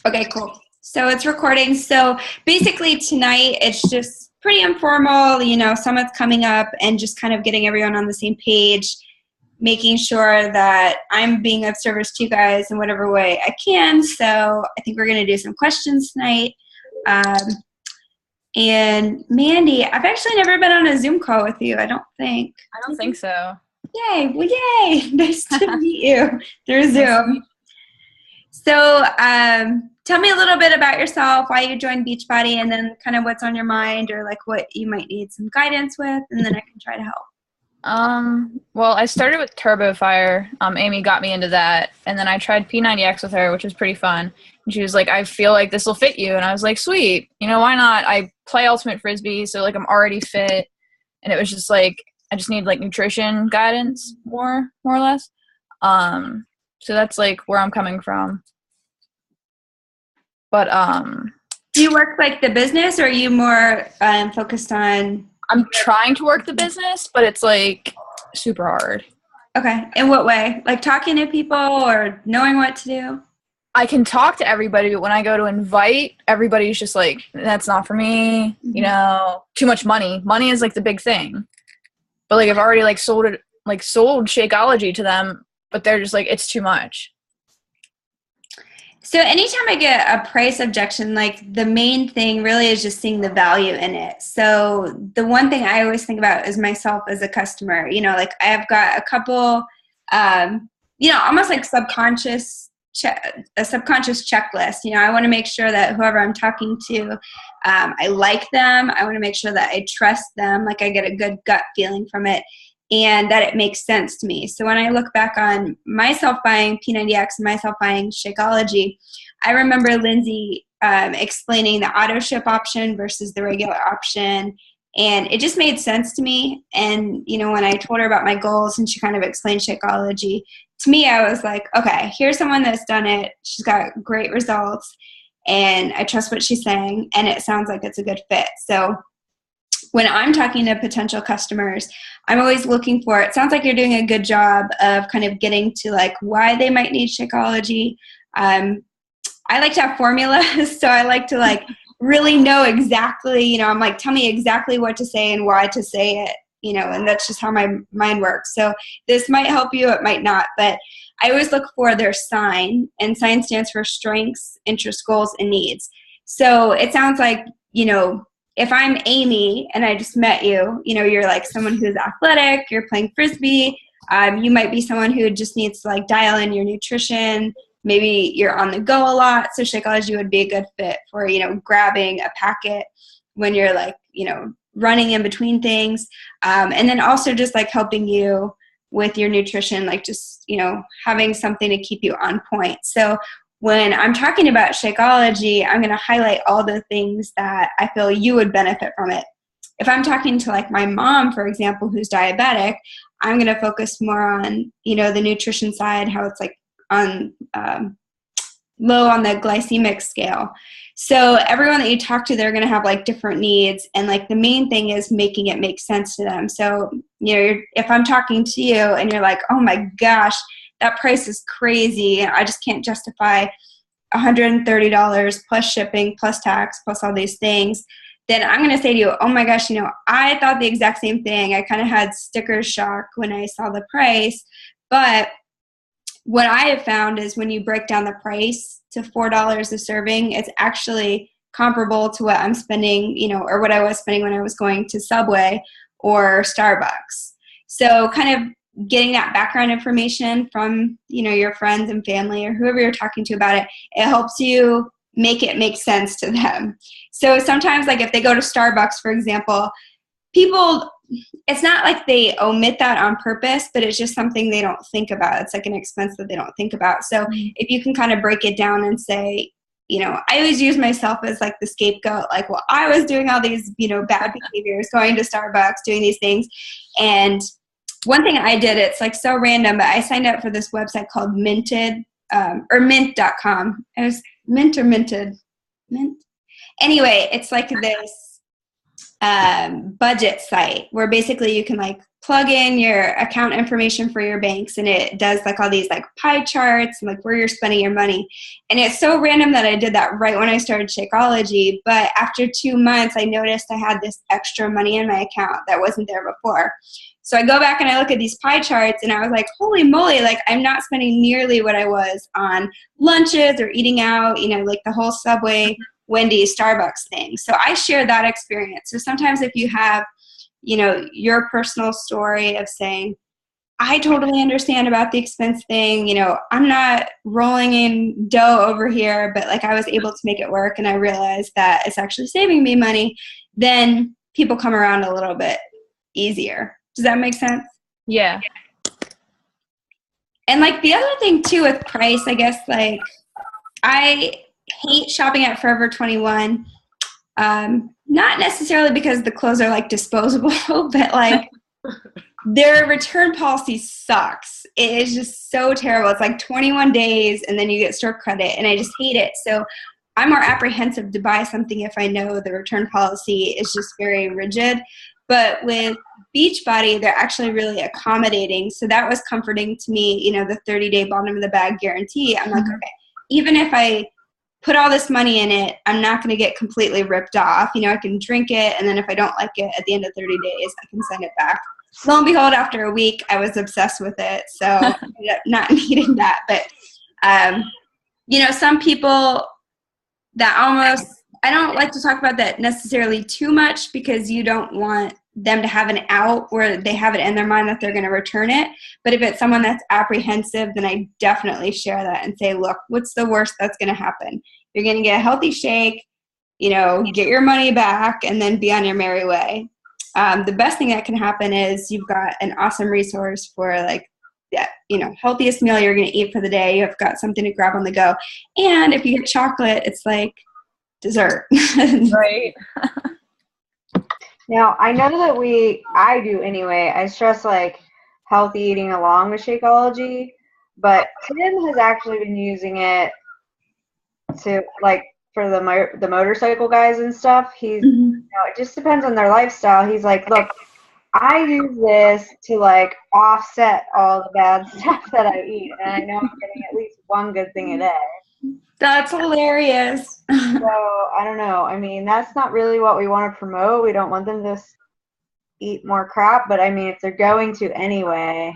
Okay, cool. So it's recording. So basically tonight it's just pretty informal, summit's coming up and just kind of getting everyone on the same page, making sure that I'm being of service to you guys in whatever way I can. So I think we're going to do some questions tonight. And Mandy, I've actually never been on a Zoom call with you, I don't think. I don't think so. Yay. Well, yay. Nice to meet you through Zoom. So tell me a little bit about yourself, why you joined Beachbody, and then kind of what's on your mind or like what you might need some guidance with, and then I can try to help. Well, I started with Turbo Fire. Amy got me into that, and then I tried P90X with her, which was pretty fun. And she was like, I feel like this will fit you. And I was like, sweet, why not? I play Ultimate Frisbee, so like I'm already fit. And it was just like, I just need like nutrition guidance more or less. So that's like where I'm coming from. But do you work like the business, or are you more focused on? I'm trying to work the business, but it's like super hard. Okay. In what way? Like talking to people or knowing what to do? I can talk to everybody, but when I go to invite, everybody's just like, that's not for me, too much money. Money is like the big thing. But like I've already sold Shakeology to them, but they're just like, it's too much. So anytime I get a price objection, like the main thing really is just seeing the value in it. So the one thing I always think about is myself as a customer. Like I've got a couple, almost like a subconscious checklist. I want to make sure that whoever I'm talking to, I like them. I want to make sure that I trust them, like I get a good gut feeling from it, and that it makes sense to me. So when I look back on myself buying P90X and myself buying Shakeology, I remember Lindsay explaining the auto ship option versus the regular option, and it just made sense to me. And when I told her about my goals and she kind of explained Shakeology, to me I was like, okay, here's someone that's done it. She's got great results, and I trust what she's saying, and it sounds like it's a good fit. So when I'm talking to potential customers, I'm always looking for, it sounds like you're doing a good job of kind of getting to like why they might need Shakeology. I like to have formulas, so I like to like really know exactly, I'm like, tell me exactly what to say and why to say it, and that's just how my mind works. So this might help you, it might not, but I always look for their sign, and sign stands for strengths, interests, goals, and needs. So it sounds like, if I'm Amy and I just met you, you're like someone who's athletic, you're playing Frisbee, you might be someone who just needs to like dial in your nutrition, maybe you're on the go a lot, so Shakeology would be a good fit for, grabbing a packet when you're like, running in between things, and then also just like helping you with your nutrition, like just, having something to keep you on point. So when I'm talking about Shakeology, I'm going to highlight all the things that I feel you would benefit from it. If I'm talking to like my mom, for example, who's diabetic, I'm going to focus more on, the nutrition side, how it's like on low on the glycemic scale. So everyone that you talk to, they're going to have like different needs. And like the main thing is making it make sense to them. So, if I'm talking to you and you're like, oh my gosh, that price is crazy, I just can't justify $130 plus shipping, plus tax, plus all these things, then I'm going to say to you, oh my gosh, I thought the exact same thing. I kind of had sticker shock when I saw the price. But what I have found is when you break down the price to $4 a serving, it's actually comparable to what I'm spending, or what I was spending when I was going to Subway or Starbucks. So kind of getting that background information from, your friends and family or whoever you're talking to about it, it helps you make it make sense to them. So sometimes, like if they go to Starbucks, for example, people, it's not like they omit that on purpose, but it's just something they don't think about. It's like an expense that they don't think about. So if you can kind of break it down and say, I always use myself as like the scapegoat, like, well, I was doing all these, bad behaviors, going to Starbucks, doing these things. And one thing I did, it's like so random, but I signed up for this website called Minted, or mint.com. It was Mint or Minted? Mint? Anyway, it's like this budget site where basically you can like plug in your account information for your banks, and it does like all these like pie charts and like where you're spending your money. And it's so random that I did that right when I started Shakeology. But after 2 months, I noticed I had this extra money in my account that wasn't there before. So I go back and I look at these pie charts, and I was like, holy moly, like I'm not spending nearly what I was on lunches or eating out, you know, like the whole Subway, Wendy's, Starbucks thing. So I share that experience. So sometimes if you have, you know, your personal story of saying, I totally understand about the expense thing, you know, I'm not rolling in dough over here, but like I was able to make it work and I realized that it's actually saving me money, then people come around a little bit easier. Does that make sense? Yeah. And like the other thing too with price, I guess, like I hate shopping at Forever 21. Not necessarily because the clothes are like disposable, but like their return policy sucks. It is just so terrible. It's like 21 days and then you get store credit, and I just hate it. So I'm more apprehensive to buy something if I know the return policy is just very rigid. But with Beachbody, they're actually really accommodating. So that was comforting to me, you know, the 30-day bottom of the bag guarantee. I'm like, okay, even if I put all this money in it, I'm not going to get completely ripped off. You know, I can drink it, and then if I don't like it at the end of 30 days, I can send it back. Lo and behold, after a week, I was obsessed with it. So I ended up not needing that. But, you know, some people that almost, I don't like to talk about that necessarily too much because you don't want them to have an out where they have it in their mind that they're going to return it. But if it's someone that's apprehensive, then I definitely share that and say, look, what's the worst that's going to happen? You're going to get a healthy shake, you know, get your money back, and then be on your merry way. The best thing that can happen is you've got an awesome resource for like that, you know, healthiest meal you're going to eat for the day. You've got something to grab on the go. And if you get chocolate, it's like dessert. Right. Now, I know that I do anyway, I stress like healthy eating along with Shakeology, but Tim has actually been using it to like for the motorcycle guys and stuff. He's, you know, it just depends on their lifestyle. He's like, look, I use this to like offset all the bad stuff that I eat, and I know I'm getting at least one good thing a day. That's hilarious. So I don't know. I mean, that's not really what we want to promote. We don't want them to eat more crap, but I mean, if they're going to anyway.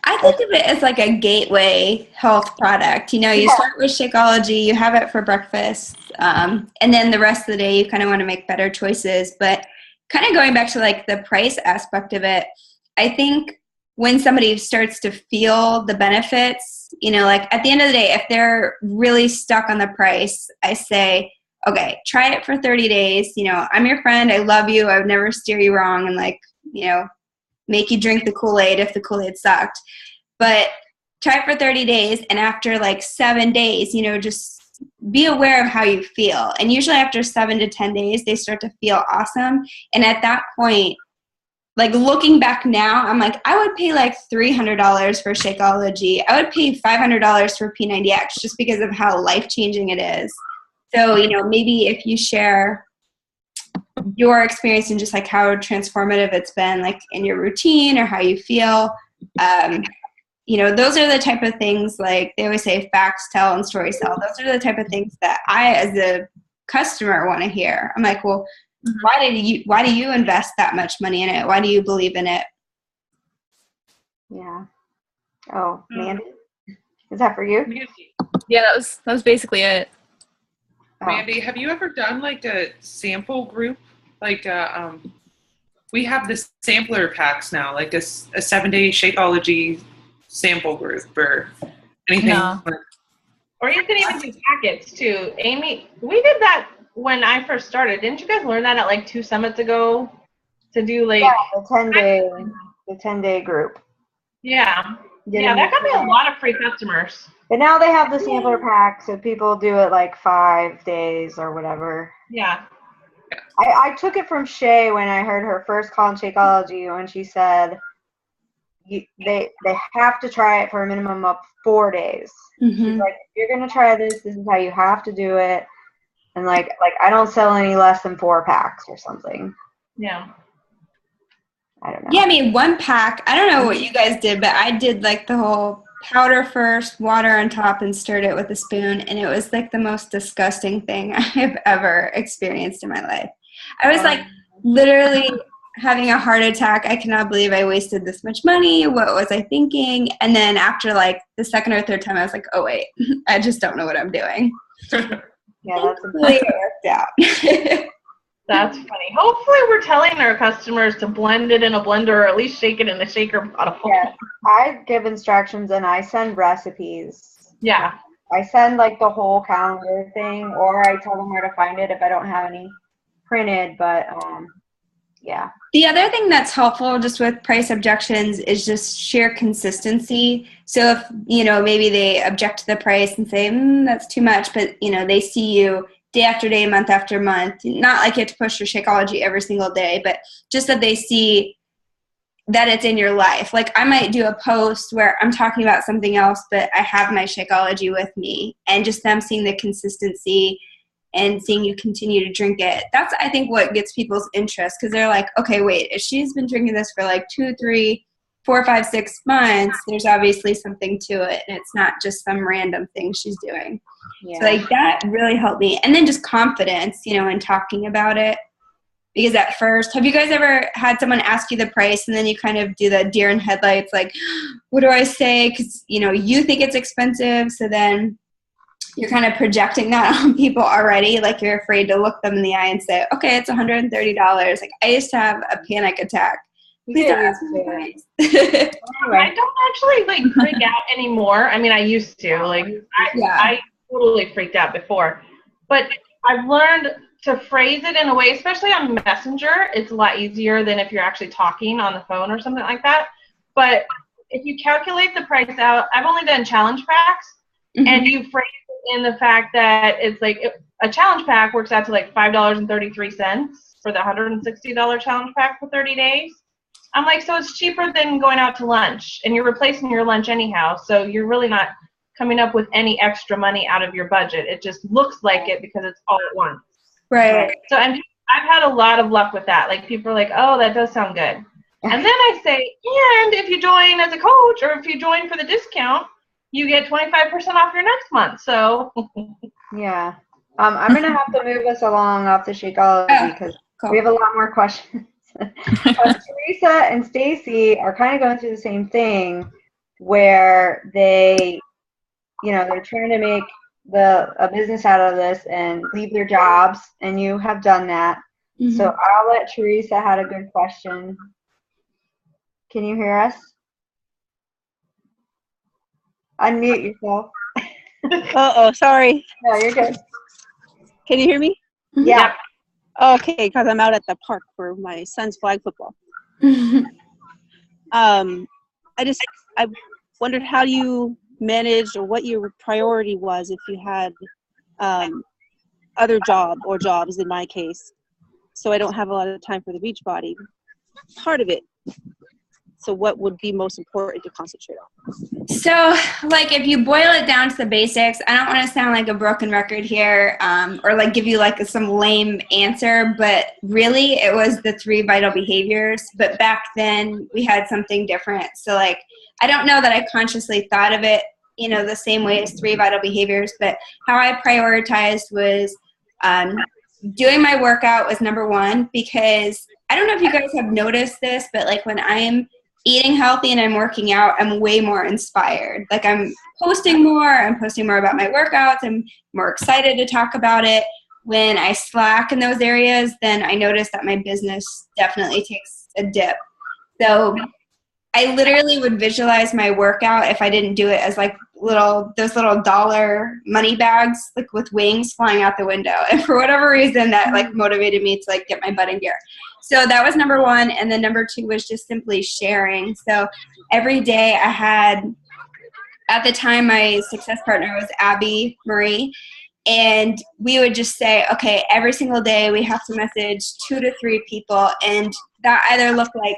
I think of it as like a gateway health product. You know, you start with Shakeology, you have it for breakfast, and then the rest of the day you kind of want to make better choices. But kind of going back to like the price aspect of it, I think when somebody starts to feel the benefits, you know, like at the end of the day, if they're really stuck on the price, I say, okay, try it for 30 days. You know, I'm your friend. I love you. I would never steer you wrong and like, you know, make you drink the Kool-Aid if the Kool-Aid sucked. But try it for 30 days. And after like 7 days, you know, just be aware of how you feel. And usually after 7 to 10 days, they start to feel awesome. And at that point, like looking back now, I'm like, I would pay like $300 for Shakeology. I would pay $500 for P90X just because of how life-changing it is. So, you know, maybe if you share your experience and just like how transformative it's been like in your routine or how you feel, you know, those are the type of things like they always say facts tell and stories tell. Those are the type of things that I, as a customer, want to hear. I'm like, well, why do you invest that much money in it? Why do you believe in it? Yeah. Oh, Mandy? Is that for you? Mandy, Yeah, that was basically it. Mandy, have you ever done like a sample group? Like we have the sampler packs now, like a 7-day Shakeology sample group or anything. No. Or you can even do packets too. Amy, we did that when I first started. Didn't you guys learn that at like 2 summits ago? To do like the 10-day group. Yeah, that got me a lot of free customers. But now they have the sampler pack, so people do it like 5 days or whatever. Yeah. I took it from Shay when I heard her first call on Shakeology when she said they have to try it for a minimum of 4 days. She's like, if you're gonna try this is how you have to do it. And like I don't sell any less than 4 packs or something. Yeah. I don't know. Yeah, I mean, one pack, I don't know what you guys did, but I did like the whole powder first, water on top, and stirred it with a spoon, and it was like the most disgusting thing I've ever experienced in my life. I was like literally having a heart attack. I cannot believe I wasted this much money. What was I thinking? And then after like the second or third time, I was like, oh wait, I just don't know what I'm doing. Yeah, that's Thankfully, it worked out. That's funny. Hopefully we're telling our customers to blend it in a blender or at least shake it in the shaker bottle. Yeah, I give instructions and I send recipes. Yeah. I send like the whole calendar thing, or I tell them where to find it if I don't have any printed, but yeah. The other thing that's helpful just with price objections is just sheer consistency. So if, maybe they object to the price and say, that's too much, but, they see you day after day, month after month, not like you have to push your Shakeology every single day, but just that they see that it's in your life. Like I might do a post where I'm talking about something else, but I have my Shakeology with me, and just them seeing the consistency and seeing you continue to drink it. That's, I think, what gets people's interest, because they're like, okay, wait, if she's been drinking this for like 2, 3, 4, 5, 6 months, there's obviously something to it, and it's not just some random thing she's doing. Yeah. So like that really helped me. And then just confidence, in talking about it. Because at first, have you guys ever had someone ask you the price and then you kind of do the deer in headlights, like, what do I say? Because, you think it's expensive. So then you're kind of projecting that on people already. Like you're afraid to look them in the eye and say, okay, it's $130. Like I used to have a panic attack. Please don't ask me the price. I don't actually like freak out anymore. I mean, I used to. Like I totally freaked out before. But I've learned to phrase it in a way, especially on Messenger, it's a lot easier than if you're actually talking on the phone or something like that. But if you calculate the price out, I've only done challenge packs, and you phrase it in the fact that it's like a challenge pack works out to like $5.33 for the $160 challenge pack for 30 days. I'm like, so it's cheaper than going out to lunch, and you're replacing your lunch anyhow, so you're really not coming up with any extra money out of your budget. It just looks like it because it's all at once. Right. So I've had a lot of luck with that. Like people are like, oh, that does sound good. And then I say, and if you join as a coach or if you join for the discount, you get 25% off your next month. So yeah. I'm going to have to move us along off the Shakeology because we have a lot more questions. Teresa and Stacy are kind of going through the same thing where they, they're trying to make a business out of this and leave their jobs, and you have done that. So I'll let Teresa had a good question. Can you hear us? Unmute yourself. Uh-oh, sorry. No, you're good. Can you hear me? Yeah. Okay, because I'm out at the park for my son's flag football. I wondered how you managed or what your priority was if you had other jobs in my case. So I don't have a lot of time for the Beachbody part of it. So what would be most important to concentrate on? So, like, if you boil it down to the basics, I don't want to sound like a broken record here or, like, give you, like, some lame answer, but really it was the 3 vital behaviors. But back then we had something different. So, like, I don't know that I consciously thought of it, the same way as 3 vital behaviors, but how I prioritized was doing my workout was number 1, because I don't know if you guys have noticed this, but, like, when I'm eating healthy and I'm working out, I'm way more inspired. Like I'm posting more about my workouts. I'm more excited to talk about it. When I slack in those areas, then I notice that my business definitely takes a dip. So I literally would visualize my workout if I didn't do it as like those little dollar money bags, like with wings flying out the window. And for whatever reason that like motivated me to like get my butt in gear. So that was number 1. And then number 2 was just simply sharing. So every day I had, at the time, my success partner was Abby Marie. And we would just say, okay, every single day we have to message 2 to 3 people. And that either looked like,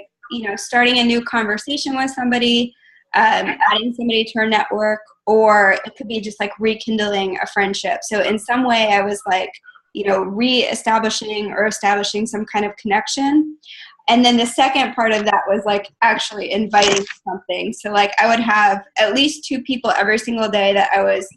starting a new conversation with somebody, adding somebody to our network, or it could be just like rekindling a friendship. So in some way I was like, re-establishing or establishing some kind of connection. And then the second part of that was like actually inviting something. So like I would have at least 2 people every single day that I was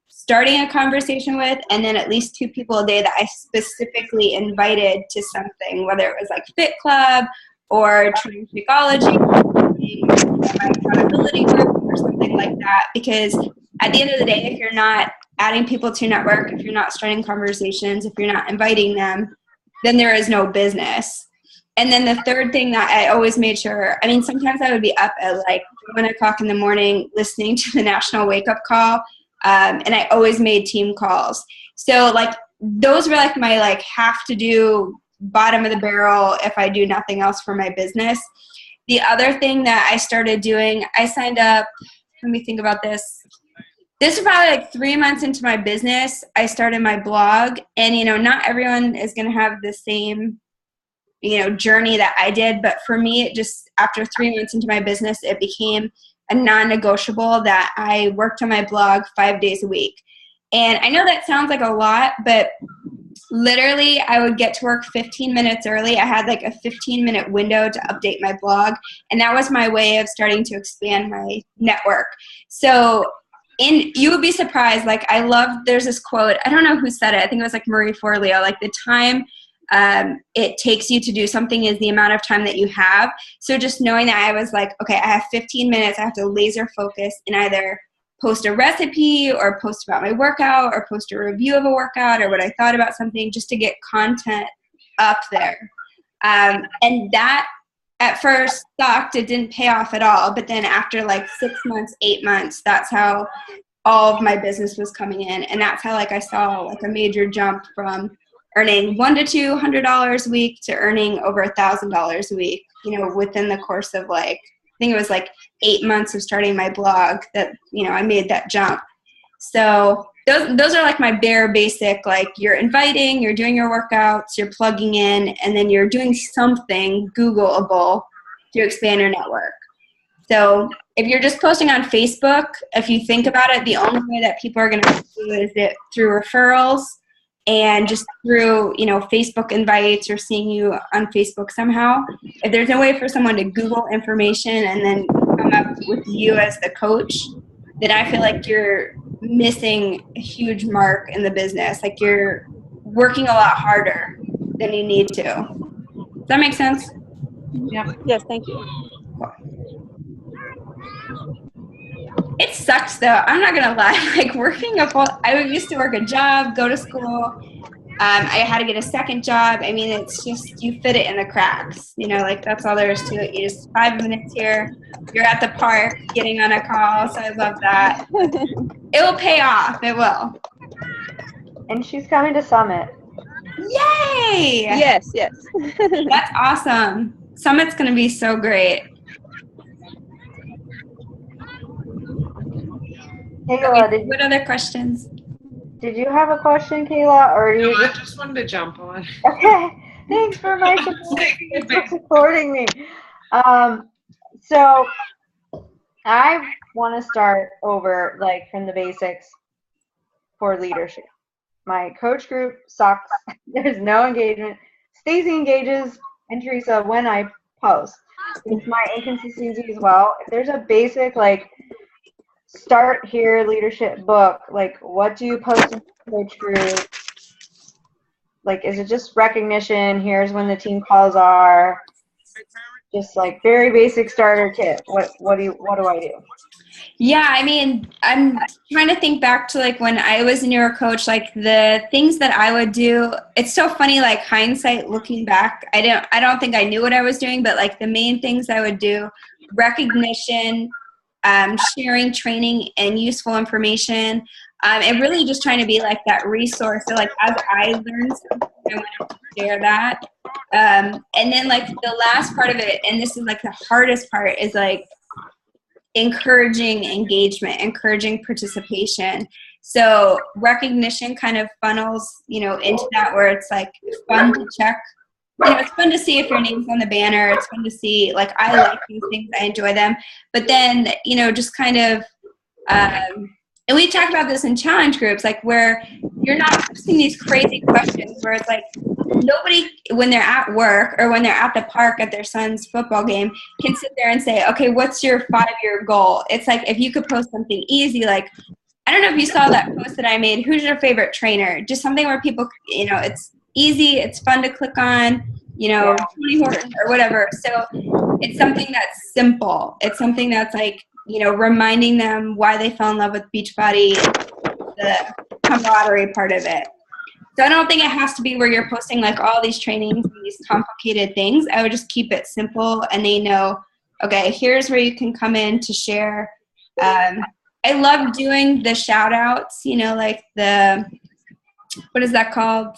starting a conversation with, and then at least 2 people a day that I specifically invited to something, whether it was like Fit Club or Training Shakeology, my accountability group or something like that. Because at the end of the day, if you're not adding people to your network, if you're not starting conversations, if you're not inviting them, then there is no business. And then the third thing that I always made sure, I mean, sometimes I would be up at like 1 o'clock in the morning listening to the National Wake Up Call. And I always made team calls. So like those were like my like have to do bottom of the barrel if I do nothing else for my business. The other thing that I started doing, I signed up, let me think about this. This is probably like 3 months into my business. I started my blog, and you know, not everyone is going to have the same, you know, journey that I did. But for me, it just, after 3 months into my business, it became a non-negotiable that I worked on my blog 5 days a week. And I know that sounds like a lot, but literally I would get to work 15 minutes early. I had like a 15-minute window to update my blog. And that was my way of starting to expand my network. So you would be surprised. Like I love, there's this quote, I don't know who said it. I think it was like Marie Forleo, like the time it takes you to do something is the amount of time that you have. So just knowing that I was like, okay, I have 15 minutes. I have to laser focus and either post a recipe or post about my workout or post a review of a workout or what I thought about something, just to get content up there. And that at first sucked. It didn't pay off at all. But then after like 6 months, 8 months, that's how all of my business was coming in. And that's how like I saw like a major jump from earning $100 to $200 a week to earning over $1,000 a week, you know, within the course of like, I think it was like 8 months of starting my blog that, you know, I made that jump. So those are like my bare basic, like you're inviting, you're doing your workouts, you're plugging in, and then you're doing something Googleable to expand your network. So if you're just posting on Facebook, if you think about it, the only way that people are going to do it is it through referrals and just through, you know, Facebook invites or seeing you on Facebook somehow. If there's no way for someone to Google information and then come up with you as the coach, then I feel like you're missing a huge mark in the business. Like you're working a lot harder than you need to. Does that make sense? Yeah. Yes, thank you. It sucks though. I'm not gonna lie. Like working I used to work a job, go to school. I had to get a second job. I mean, it's just, you fit it in the cracks. You know, like that's all there is to it. You just 5 minutes here, you're at the park getting on a call. So I love that. It will pay off. It will. And she's coming to Summit. Yay! Yes, yes. That's awesome. Summit's gonna be so great. Kayla, what other questions? Did you have a question, Kayla, or do you I just wanted to jump on. Okay, thanks for supporting me. So I want to start over, like, from the basics for leadership. My coach group sucks. There's no engagement. Stacey engages and Teresa when I post. It's my inconsistency as well. If there's a basic, like, start here leadership book, like what do you post in the coach group? Like, is it just recognition? Here's when the team calls are. Just like very basic starter kit. What do I do? Yeah, I mean, I'm trying to think back to like when I was a newer coach, like the things that I would do. It's so funny, like hindsight looking back. I don't think I knew what I was doing, but like the main things I would do: recognition, sharing training and useful information, and really just trying to be like that resource. So like as I learned something, I want to share that. And then like the last part of it, and this is like the hardest part, is like encouraging engagement, encouraging participation. So recognition kind of funnels, you know, into that, where it's like fun to check. You know, it's fun to see if your name's on the banner. It's fun to see, like, I like these things. I enjoy them. But then, you know, just kind of, and we talk about this in challenge groups, like where you're not posting these crazy questions where it's like, nobody, when they're at work or when they're at the park at their son's football game, can sit there and say, okay, what's your 5-year goal? It's like if you could post something easy, like, I don't know if you saw that post that I made, who's your favorite trainer? Just something where people, it's easy, it's fun to click on, Tony Horton or whatever. So it's something that's simple. It's something that's like, reminding them why they fell in love with Beachbody, the camaraderie part of it. So I don't think it has to be where you're posting like all these trainings and these complicated things. I would just keep it simple and they know, okay, here's where you can come in to share. I love doing the shout outs, like what is that called?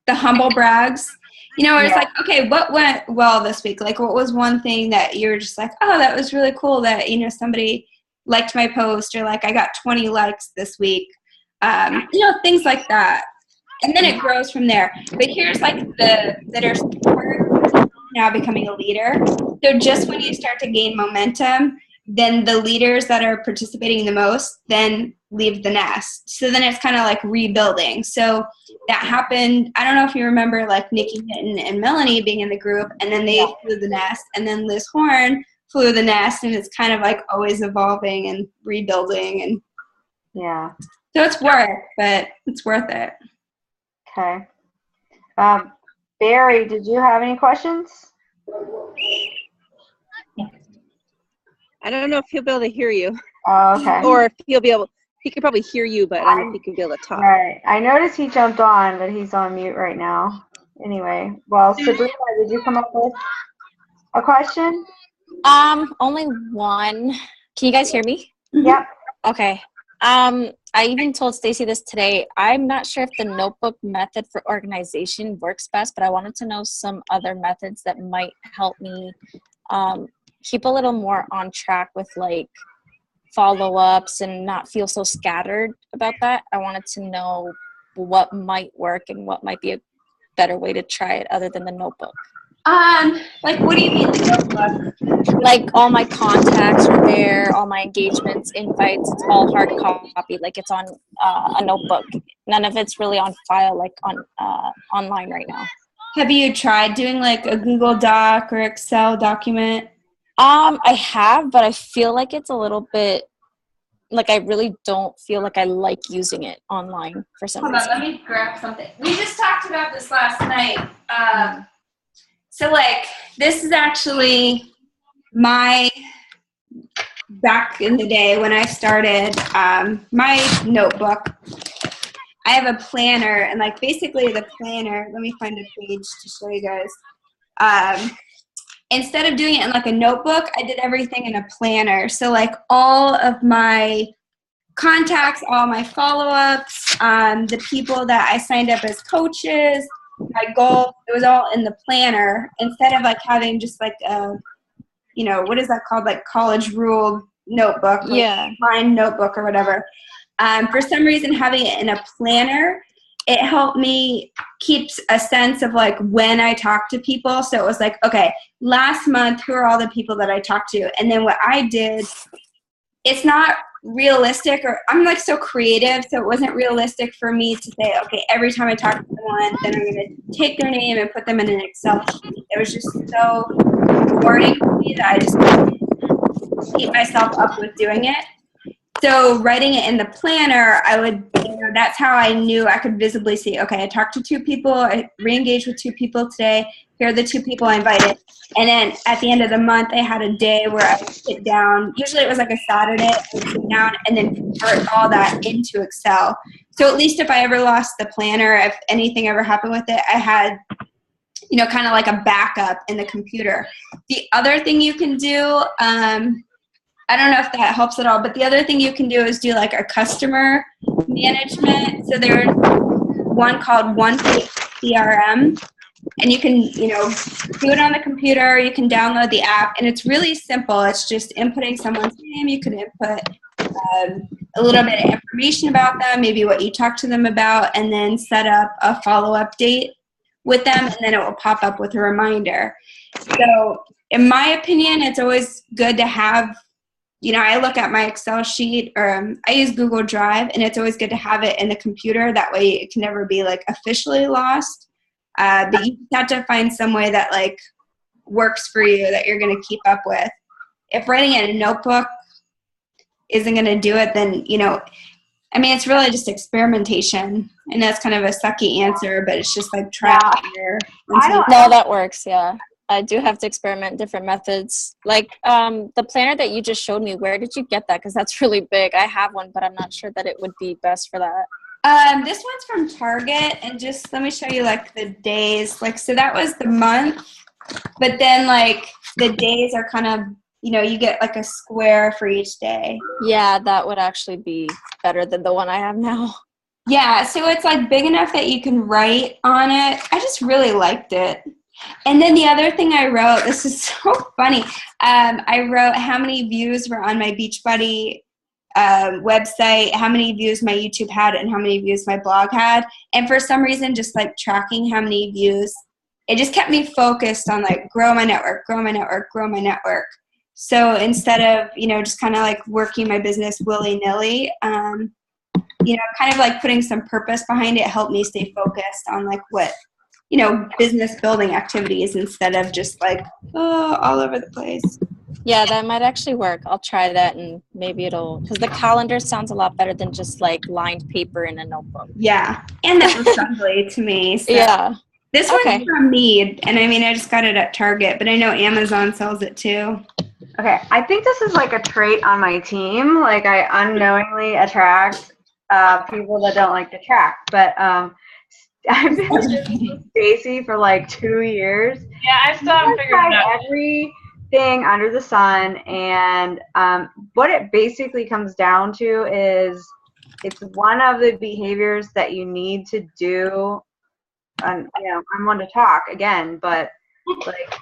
The humble brags. Where it's like, okay, what went well this week? Like, what was one thing that you're just like, oh, that was really cool that, somebody liked my post, or like I got 20 likes this week. Things like that. And then it grows from there. But here's like that are support now becoming a leader. So just when you start to gain momentum, then the leaders that are participating the most then leave the nest. So then it's kind of like rebuilding. So that happened. I don't know if you remember like Nikki Hinton and Melanie being in the group, and then they flew the nest, and then Liz Horn flew the nest, and it's kind of like always evolving and rebuilding. And so it's work, but it's worth it. Okay. Barry, did you have any questions? I don't know if he'll be able to hear you. Oh, okay. Or if he could probably hear you, but I don't think he'll be able to talk. Right. I noticed he jumped on, but he's on mute right now. Anyway, well, Sabrina, did you come up with a question? Only one. Can you guys hear me? Yep. Okay. I even told Stacy this today. I'm not sure if the notebook method for organization works best, but I wanted to know some other methods that might help me keep a little more on track with like follow-ups and not feel so scattered about that. I wanted to know what might work and what might be a better way to try it other than the notebook. Like what do you mean the notebook? Like all my contacts are there, all my engagements, invites, it's all hard copy, like it's on a notebook. None of it's really on file like on online right now. Have you tried doing like a Google Doc or Excel document? I have, but I feel like it's a little bit, like I really don't feel like I like using it online for some reason. Hold on, let me grab something. We just talked about this last night. So like, this is actually my, back in the day when I started my notebook. I have a planner, and like basically the planner, let me find a page to show you guys. Instead of doing it in like a notebook, I did everything in a planner. So like all of my contacts, all my follow-ups, the people that I signed up as coaches, my goal, it was all in the planner instead of like having just like a, what is that called? Like college ruled notebook, like line notebook or whatever. For some reason, having it in a planner, it helped me keep a sense of like when I talk to people. So it was like, okay, last month, who are all the people that I talked to? And then what I did, it's not realistic, or I'm like so creative, so it wasn't realistic for me to say, okay, every time I talk to someone, then I'm going to take their name and put them in an Excel sheet. It was just so boring for me that I just couldn't keep myself up with doing it. So writing it in the planner, I would, that's how I knew I could visibly see, okay, I talked to 2 people, I re-engaged with 2 people today, here are the 2 people I invited. And then at the end of the month, I had a day where I would sit down, usually it was like a Saturday, I would sit down and then convert all that into Excel. So at least if I ever lost the planner, if anything ever happened with it, I had, kind of like a backup in the computer. The other thing you can do, I don't know if that helps at all, but the other thing you can do is do like a customer management. So there's one called One Page CRM, and you can, do it on the computer. You can download the app, and it's really simple. It's just inputting someone's name. You can input a little bit of information about them, maybe what you talked to them about, and then set up a follow-up date with them, and then it will pop up with a reminder. So in my opinion, it's always good to have, I look at my Excel sheet, or I use Google Drive, and it's always good to have it in the computer. That way it can never be like officially lost. But you have to find some way that like works for you that you're going to keep up with. If writing in a notebook isn't going to do it, then, you know, I mean, it's really just experimentation. I know it's kind of a sucky answer, but it's just like trial and error. No, that works. Yeah. I do have to experiment different methods. Like the planner that you just showed me, where did you get that? Because that's really big. I have one, but I'm not sure that it would be best for that. This one's from Target, and just let me show you like the days. Like, so that was the month, but then like the days are kind of, you know, you get like a square for each day. Yeah, that would actually be better than the one I have now. Yeah, so it's like big enough that you can write on it. I just really liked it. And then the other thing I wrote, this is so funny. I wrote how many views were on my Beachbody website, how many views my YouTube had, and how many views my blog had. And for some reason, just like tracking how many views, it just kept me focused on like grow my network, grow my network, grow my network. So instead of, you know, just kind of like working my business willy-nilly, you know, kind of like putting some purpose behind it helped me stay focused on like what, you know, business building activities instead of just like, oh, all over the place. Yeah, that might actually work. I'll try that, and maybe it'll, because the calendar sounds a lot better than just like lined paper in a notebook. Yeah, and that was ugly to me. So. Yeah. This one's from Mead, and I mean, I just got it at Target, but I know Amazon sells it too. Okay, I think this is like a trait on my team. Like I unknowingly attract people that don't like to track. But I've been with Stacy for like 2 years. Yeah, I still haven't figured it out. Everything under the sun, and what it basically comes down to is it's one of the behaviors that you need to do. And you know, I'm one to talk again, but like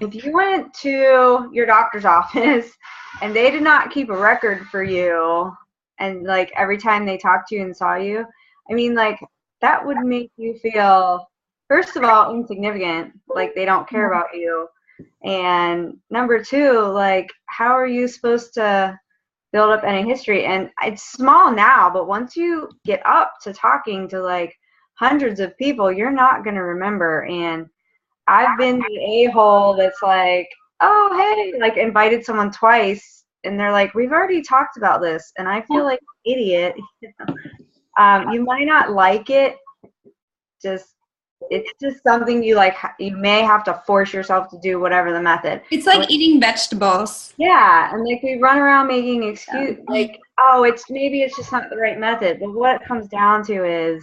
if you went to your doctor's office and they did not keep a record for you, and like every time they talked to you and saw you, I mean, like that would make you feel, first of all, insignificant, like they don't care about you, and number two, like how are you supposed to build up any history? And it's small now, but once you get up to talking to like hundreds of people, you're not going to remember. And I've been the a-hole that's like, oh, hey, like invited someone twice, and they're like, we've already talked about this, and I feel like an idiot. You might not like it, it's just something you like, you may have to force yourself to do, whatever the method. It's like eating vegetables. Yeah, and like we run around making excuses, like, oh, maybe it's just not the right method. But what it comes down to is,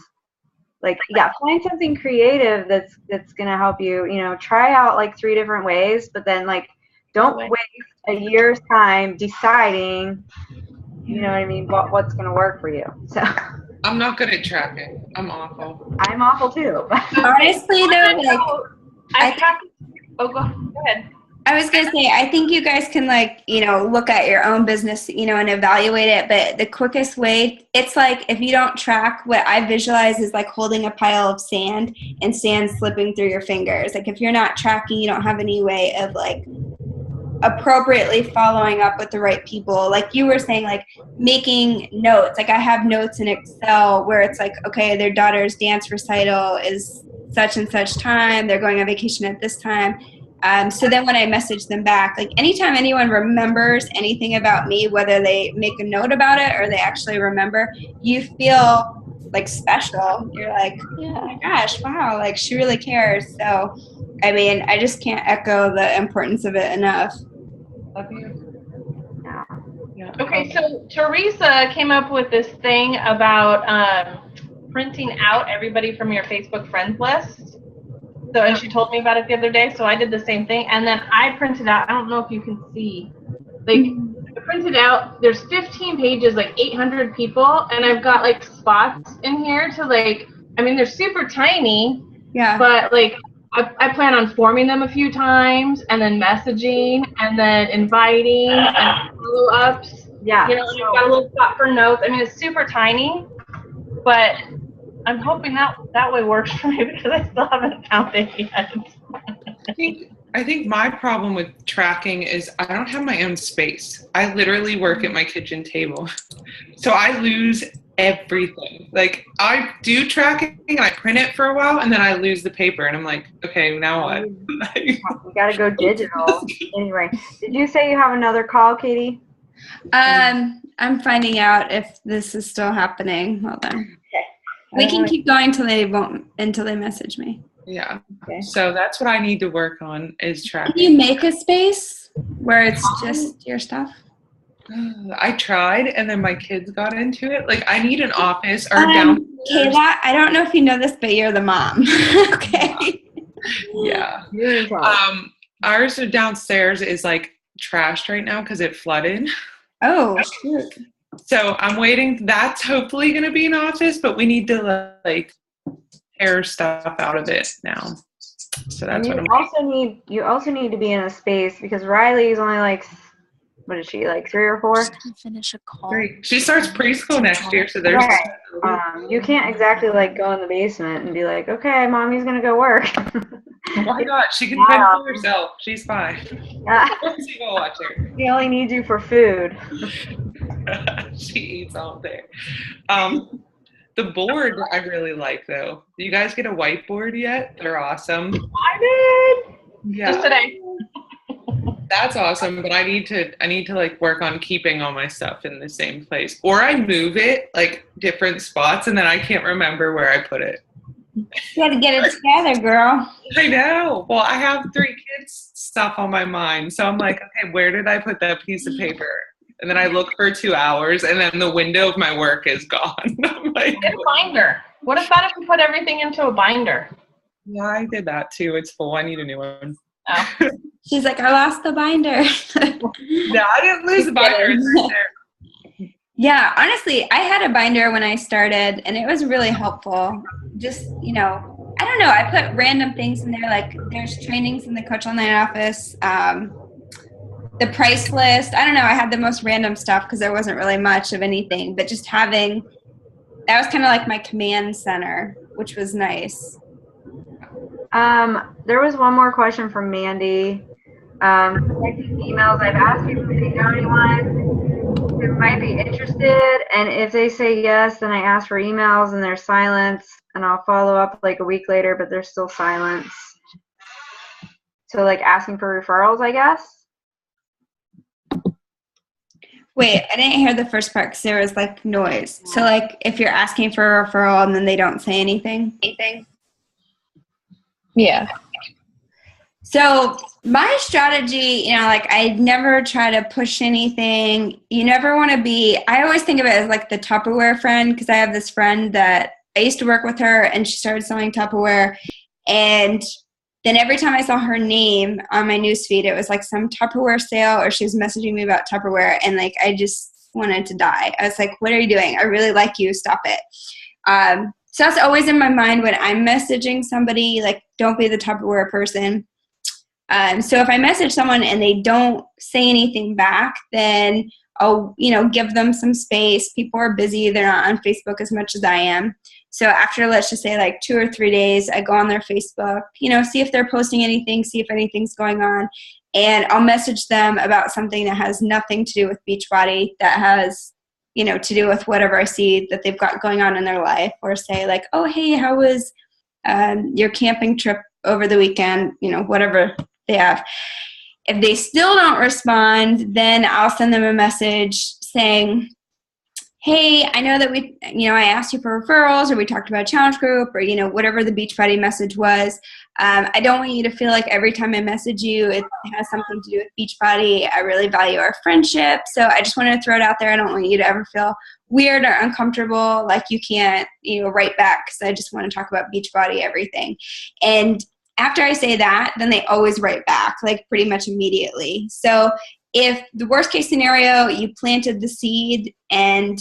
like, yeah, find something creative that's gonna help you. You know, try out like 3 different ways, but then like don't waste a year's time deciding. You know what I mean? What's gonna work for you? So. I'm not good at tracking. I'm awful. I'm awful too. Honestly, though, like go ahead. I was going to say, I think you guys can, like, you know, look at your own business, you know, and evaluate it. But the quickest way, it's like if you don't track, what I visualize is like holding a pile of sand and sand slipping through your fingers. Like if you're not tracking, you don't have any way of like appropriately following up with the right people. Like you were saying, like making notes. Like I have notes in Excel where it's like, okay, their daughter's dance recital is such and such time. They're going on vacation at this time. So then when I message them back, like anytime anyone remembers anything about me, whether they make a note about it or they actually remember, you feel like special. You're like, oh my gosh, wow, like she really cares. So, I mean, I just can't echo the importance of it enough. Love you. Yeah. Okay, so Teresa came up with this thing about printing out everybody from your Facebook friends list. So, and she told me about it the other day, so I did the same thing. And then I printed out, I don't know if you can see, like, I printed out, there's 15 pages, like 800 people, and I've got, like, spots in here to, like, I mean, they're super tiny, but, like, I plan on forming them a few times, and then messaging, and then inviting, and follow-ups. Yeah. You know, and I've got a little spot for notes. I mean, it's super tiny, but I'm hoping that way works for me because I still haven't found it yet. I think my problem with tracking is I don't have my own space. I literally work at my kitchen table. So I lose everything. Like, I do tracking and I print it for a while and then I lose the paper and I'm like, okay, now what? You gotta go digital. Anyway, did you say you have another call, Katie? I'm finding out if this is still happening. Hold on. Okay. We can keep going until they message me. Yeah. Okay. So that's what I need to work on is tracking. Can you make a space where it's just your stuff? I tried, and then my kids got into it. Like, I need an office or downstairs. Kayla, I don't know if you know this, but you're the mom. Okay. Yeah. Ours downstairs is like trashed right now because it flooded. Oh, shoot. So I'm waiting. That's hopefully going to be an office, but we need to like tear stuff out of it now. So that's what you also need to be in a space because Riley is only like, what is she, like 3 or 4? Finish a call. 3. She starts preschool next year, so there's you can't exactly like go in the basement and be like, okay, mommy's gonna go work. Why not? She can fend for herself. She's fine. She will watch her. She only needs you for food. She eats all day. The board I really like though. Do you guys get a whiteboard yet? They're awesome. I did. Yeah. Just today. That's awesome, but I need to like work on keeping all my stuff in the same place. Or I move it like different spots and then I can't remember where I put it. You gotta get it together, girl. I know. Well, I have 3 kids stuff on my mind. So I'm like, okay, where did I put that piece of paper? And then I look for 2 hours and then the window of my work is gone. I'm like, get a binder. What about if we put everything into a binder? Yeah, I did that too. It's full. I need a new one. Oh. She's like, I lost the binder. No, I didn't lose the binder. It's right there. Yeah, honestly, I had a binder when I started, and it was really helpful. Just, I don't know. I put random things in there, like there's trainings in the Coach Online office, the price list. I don't know. I had the most random stuff because there wasn't really much of anything, but just that was kind of like my command center, which was nice. There was one more question from Mandy. Checking emails. I've asked people if they know anyone who might be interested, and if they say yes, then I ask for emails, and there's silence, and I'll follow up like a week later, but there's still silence. So like asking for referrals, I guess. Wait, I didn't hear the first part because there was like noise. So like if you're asking for a referral and then they don't say anything. Yeah. So my strategy, like I never try to push anything. You never want to be, I always think of it as like the Tupperware friend because I have this friend that I used to work with her and she started selling Tupperware. And then every time I saw her name on my newsfeed, it was like some Tupperware sale or she was messaging me about Tupperware. And like, I just wanted to die. I was like, what are you doing? I really like you. Stop it. So that's always in my mind when I'm messaging somebody, like, don't be the Tupperware person. So if I message someone and they don't say anything back, then I'll, give them some space. People are busy. They're not on Facebook as much as I am. So after, let's just say like 2 or 3 days, I go on their Facebook, see if they're posting anything, see if anything's going on. And I'll message them about something that has nothing to do with Beachbody, that has to do with whatever I see that they've got going on in their life, or say like, oh, hey, how was your camping trip over the weekend, whatever they have. If they still don't respond, then I'll send them a message saying, hey, I know that I asked you for referrals, or we talked about a challenge group, or, whatever the Beachbody message was. I don't want you to feel like every time I message you, it has something to do with Beachbody. I really value our friendship. So I just wanted to throw it out there. I don't want you to ever feel weird or uncomfortable, like you can't, write back, because I just want to talk about Beachbody, everything. And after I say that, then they always write back, like pretty much immediately. So if the worst case scenario, you planted the seed and,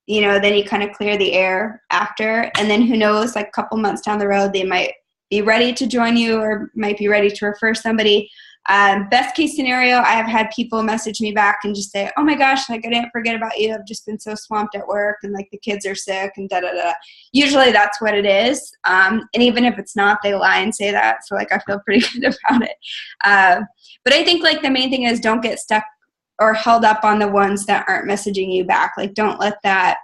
then you kind of clear the air after, and then who knows, like a couple months down the road, they might be ready to join you or might be ready to refer somebody. Best case scenario, I have had people message me back and just say, oh my gosh, like I didn't forget about you. I've just been so swamped at work and like the kids are sick and da-da-da. Usually that's what it is. And even if it's not, they lie and say that. So like I feel pretty good about it. But I think like the main thing is don't get stuck or held up on the ones that aren't messaging you back. Like don't let that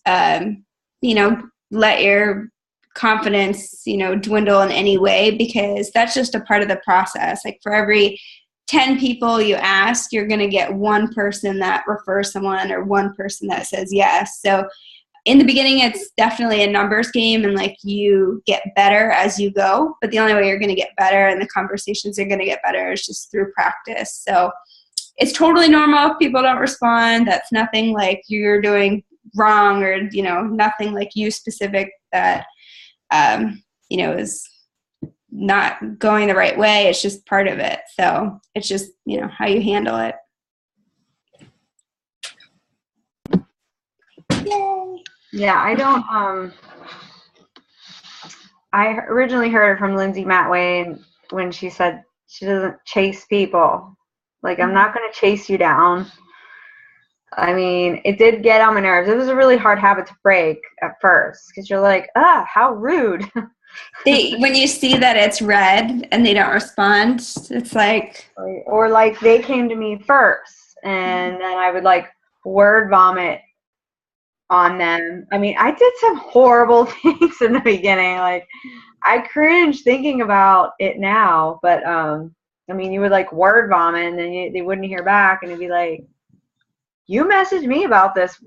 you know, let your confidence, you know, dwindle in any way, because that's just a part of the process. Like for every 10 people you ask, you're going to get one person that refers someone or one person that says yes. So in the beginning, it's definitely a numbers game, and like you get better as you go, but the only way you're going to get better and the conversations are going to get better is just through practice. So it's totally normal if people don't respond. That's nothing like you're doing wrong, or, you know, nothing like you specific that, you know, is not going the right way. It's just part of it. So it's just, you know, how you handle it. Yay. Yeah, I don't, I originally heard it from Lindsay Matway when she said she doesn't chase people. Like, I'm not going to chase you down. I mean, it did get on my nerves. It was a really hard habit to break at first, because you're like, how rude. When you see that it's red and they don't respond, it's like. Or like they came to me first, and then I would like word vomit on them. I mean, I did some horrible things in the beginning. Like, I cringe thinking about it now, but I mean, you would like word vomit, and then they wouldn't hear back, and it'd be like, you messaged me about this.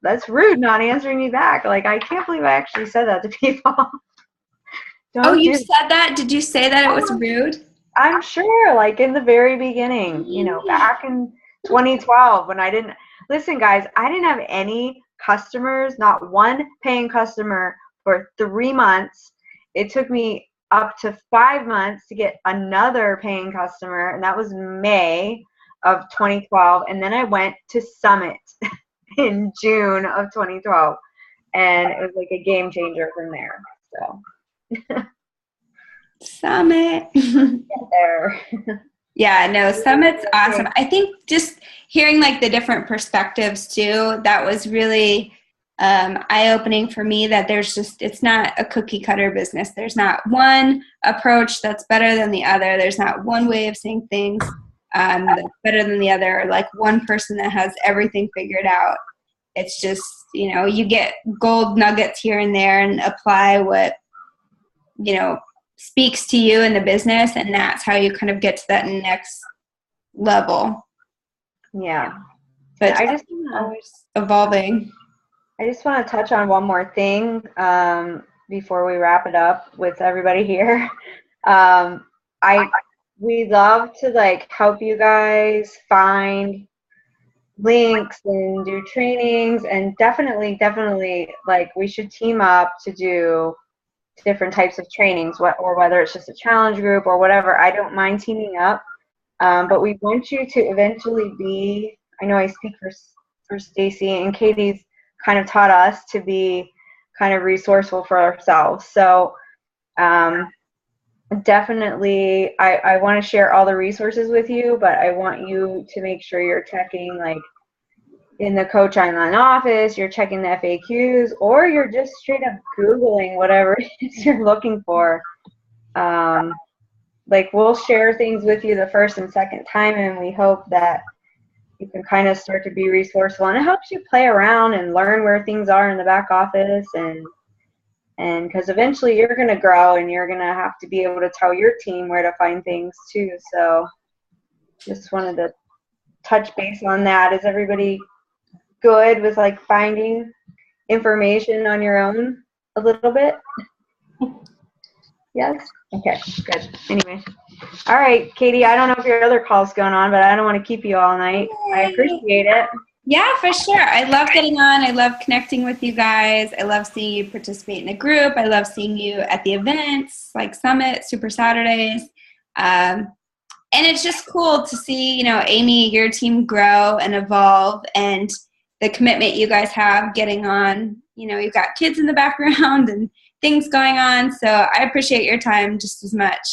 That's rude, not answering me back. Like, I can't believe I actually said that to people. You said that? Did you say that it was rude? I'm sure, like in the very beginning, you know, back in 2012 when I didn't, listen guys, I didn't have any customers, not one paying customer for 3 months. It took me up to 5 months to get another paying customer, and that was May of 2012. And then I went to Summit in June of 2012, and it was like a game changer from there. So Summit. there. Yeah, no, Summit's awesome. I think just hearing like the different perspectives too, that was really eye-opening for me, that it's not a cookie cutter business. There's not one approach that's better than the other. There's not one way of saying things that's better than the other, or like one person that has everything figured out. It's just, you know, you get gold nuggets here and there and apply what, you know, speaks to you in the business, and that's how you kind of get to that next level. Yeah. But I just always evolving. I just want to touch on one more thing before we wrap it up with everybody here. We love to like help you guys find links and do trainings, and definitely like we should team up to do different types of trainings, or whether it's just a challenge group or whatever. I don't mind teaming up, but we want you to eventually be, I know I speak for Stacy, and Katie's kind of taught us to be kind of resourceful for ourselves. So definitely I want to share all the resources with you, but I want you to make sure you're checking, like in the Coach Online office, you're checking the FAQs, or you're just straight up Googling whatever it is you're looking for. Like, we'll share things with you the first and second time, and we hope that you can kind of start to be resourceful, and it helps you play around and learn where things are in the back office, and because eventually you're going to grow, and you're going to have to be able to tell your team where to find things too. So just wanted to touch base on that. Is everybody good with like finding information on your own a little bit? Yes? Okay, good. Anyway. All right, Katie, I don't know if your other call's going on, but I don't want to keep you all night. I appreciate it. Yeah, for sure. I love getting on. I love connecting with you guys. I love seeing you participate in the group. I love seeing you at the events like Summit, Super Saturdays. And it's just cool to see, you know, Amy, your team grow and evolve, and the commitment you guys have getting on. You know, you've got kids in the background and things going on. So I appreciate your time just as much.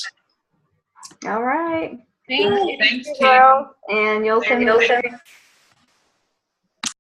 All right. Thank you. Thanks, girl. And you'll send me